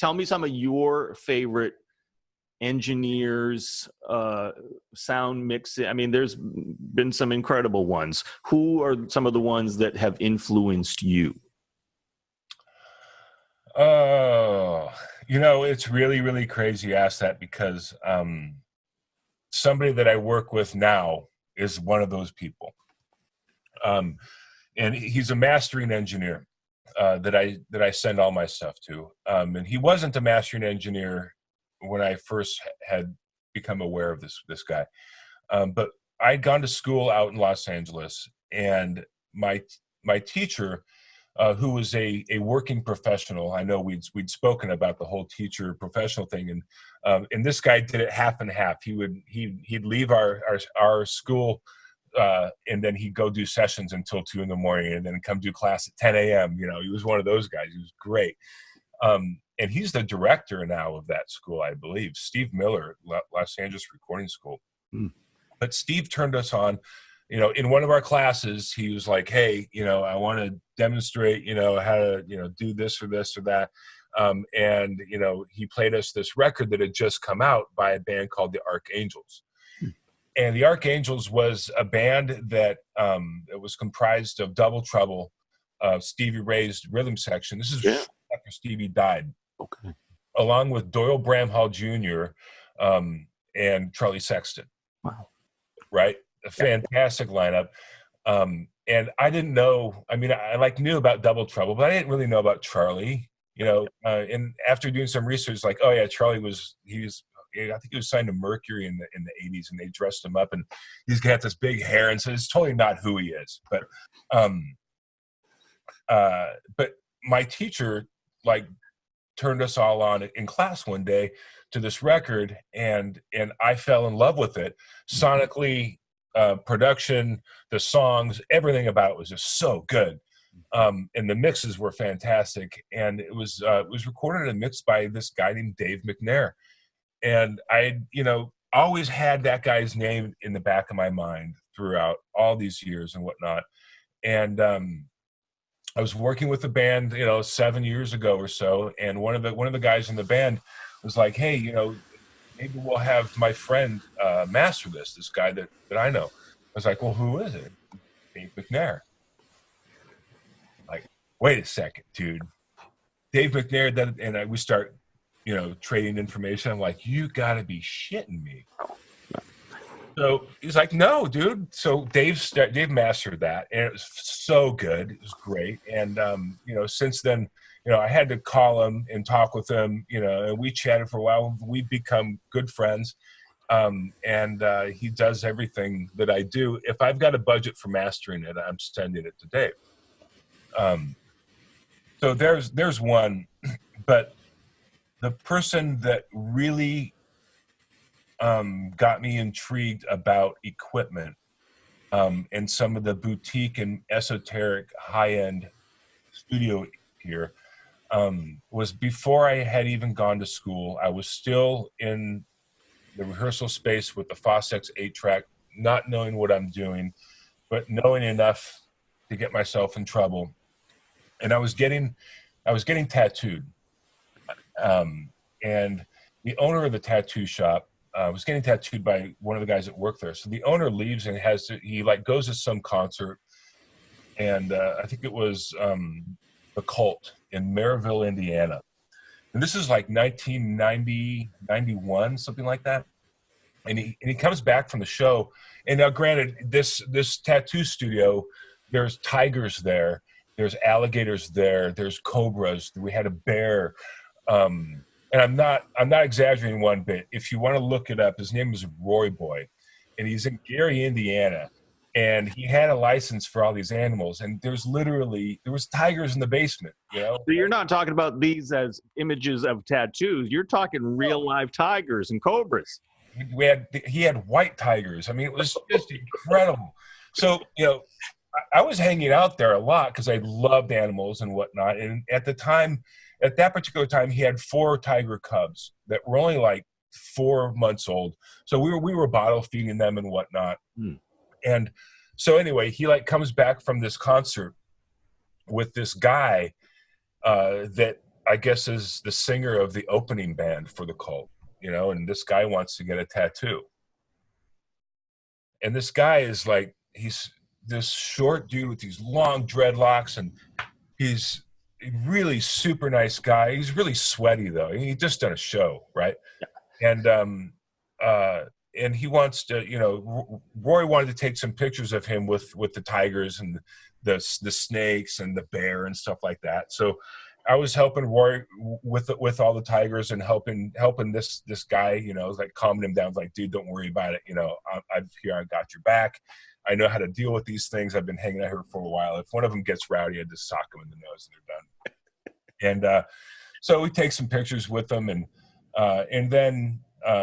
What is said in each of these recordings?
tell me some of your favorite engineers, sound mixing. I mean, there's been some incredible ones. Who are some of the ones that have influenced you? Oh, it's really, really crazy you ask that, because somebody that I work with now is one of those people. And he's a mastering engineer that I send all my stuff to. And he wasn't a mastering engineer when I first had become aware of this guy. But I'd gone to school out in Los Angeles, and my teacher, who was a working professional. I know we'd spoken about the whole teacher professional thing, and this guy did it half and half. He'd leave our school, and then he'd go do sessions until 2 a.m, and then come do class at 10 a.m. He was one of those guys. He was great. And he's the director now of that school, I believe, Steve Miller, Los Angeles Recording School. But Steve turned us on. In one of our classes, he was like, "Hey, I want to demonstrate, how to, do this or this or that." And he played us this record that had just come out by a band called the Archangels. And the Archangels was a band that it was comprised of Double Trouble, Stevie Ray's rhythm section. This is after Stevie died. Okay. Along with Doyle Bramhall Jr. And Charlie Sexton. Wow. Right? A fantastic lineup. And I didn't know, I knew about Double Trouble, but I didn't really know about Charlie, and after doing some research, like, oh yeah, Charlie I think he was signed to Mercury in the 80s, and they dressed him up, and he's got this big hair, and so it's totally not who he is. But my teacher, turned us all on in class one day to this record, and I fell in love with it. Sonically, production, the songs, everything about it was just so good. And the mixes were fantastic. And it was recorded and mixed by this guy named Dave McNair. And I, always had that guy's name in the back of my mind throughout all these years and whatnot. And I was working with the band, 7 years ago or so, and one of the guys in the band was like, "Hey, maybe we'll have my friend master this guy that I know." I was like, "Well, who is it?" Dave McNair. Like, wait a second, dude. Dave McNair, and we start, trading information. I'm like, you gotta be shitting me. So he's like, "No, dude." So Dave mastered that, and it was so good. It was great. And since then, I had to call him and talk with him, and we chatted for a while. We've become good friends. And he does everything that I do. If I've got a budget for mastering it, I'm sending it to Dave. So there's one, but the person that really got me intrigued about equipment and some of the boutique and esoteric high-end studio gear was before I had even gone to school. I was still in the rehearsal space with the Fossex 8-track, not knowing what I'm doing, but knowing enough to get myself in trouble. And I was getting tattooed. And the owner of the tattoo shop was getting tattooed by one of the guys that worked there. So the owner leaves and he goes to some concert, and I think it was the Cult in Maryville, Indiana. And this is like 1990, 91, something like that. And he comes back from the show. And now, granted, this tattoo studio, there's tigers there, there's alligators there, there's cobras. We had a bear. And I'm not exaggerating one bit. If you want to look it up, his name is Roy Boy, and he's in Gary, Indiana. And he had a license for all these animals, and there was tigers in the basement. So you're not talking about these as images of tattoos. You're talking real live tigers and cobras. He had white tigers. I mean, it was just incredible. So I was hanging out there a lot because I loved animals and whatnot. And at that particular time, he had 4 tiger cubs that were only like 4 months old. So we were bottle feeding them and whatnot. And so anyway, he comes back from this concert with this guy that I guess, is the singer of the opening band for the cult, you know, and this guy wants to get a tattoo. And this guy is like, he's this short dude with these long dreadlocks, and he's a really super nice guy. He's really sweaty though. He just done a show, right? And he wants to, you know, Roy wanted to take some pictures of him with the tigers and the snakes and the bear and stuff like that. So I was helping Roy with all the tigers and helping this guy, you know, like calming him down. Like, dude, don't worry about it. You know, I'm here. I got your back. I know how to deal with these things. I've been hanging out here for a while. If one of them gets rowdy, I just sock them in the nose and they're done. And so we take some pictures with them, and then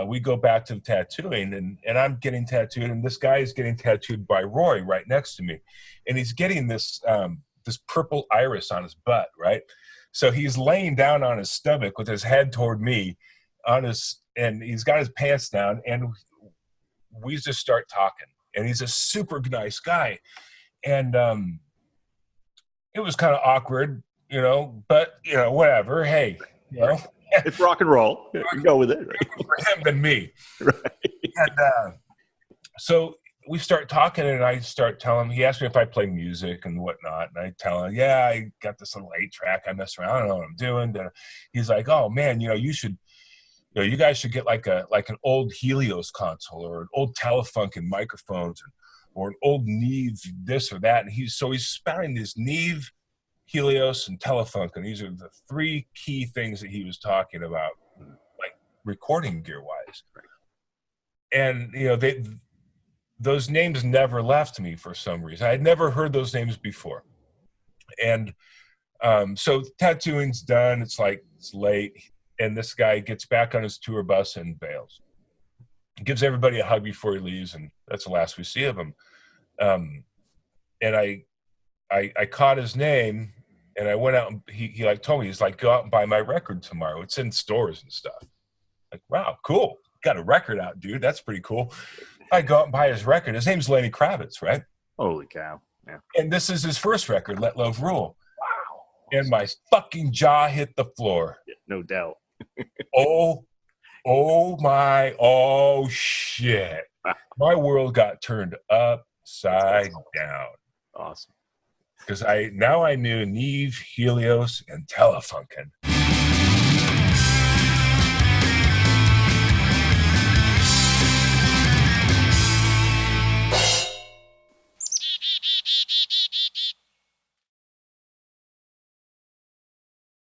we go back to the tattooing, and I'm getting tattooed, and this guy is getting tattooed by Roy right next to me, and he's getting this purple iris on his butt, right? So he's laying down on his stomach with his head toward me, and he's got his pants down, and we just start talking. And he's a super nice guy, and it was kind of awkward, you know, but you know, whatever. Hey, you know, it's rock and roll. Go with it. Right? For him than me. Right. And so we start talking, and I start telling him. He asked me if I play music and whatnot, and I tell him, yeah, I got this little 8-track. I mess around. I don't know what I'm doing. And he's like, oh man, you know, you should. You know, you guys should get like an old Helios console or an old Telefunken microphones, or an old Neve this or that. And he's spouting these Neve, Helios, and Telefunken. These are the 3 key things that he was talking about, like recording gear wise. And you know, those names never left me for some reason. I had never heard those names before. And so tattooing's done. It's late. And this guy gets back on his tour bus and bails. He gives everybody a hug before he leaves, and that's the last we see of him. And I caught his name, and I went out, and he like told me, he's like, go out and buy my record tomorrow. It's in stores and stuff. Like, wow, cool. Got a record out, dude. That's pretty cool. I go out and buy his record. His name's Lenny Kravitz, right? Holy cow. Yeah. And this is his first record, Let Love Rule. Wow. And my fucking jaw hit the floor. Yeah, no doubt. oh shit. My world got turned upside down. Awesome. Because I knew Neve, Helios, and Telefunken.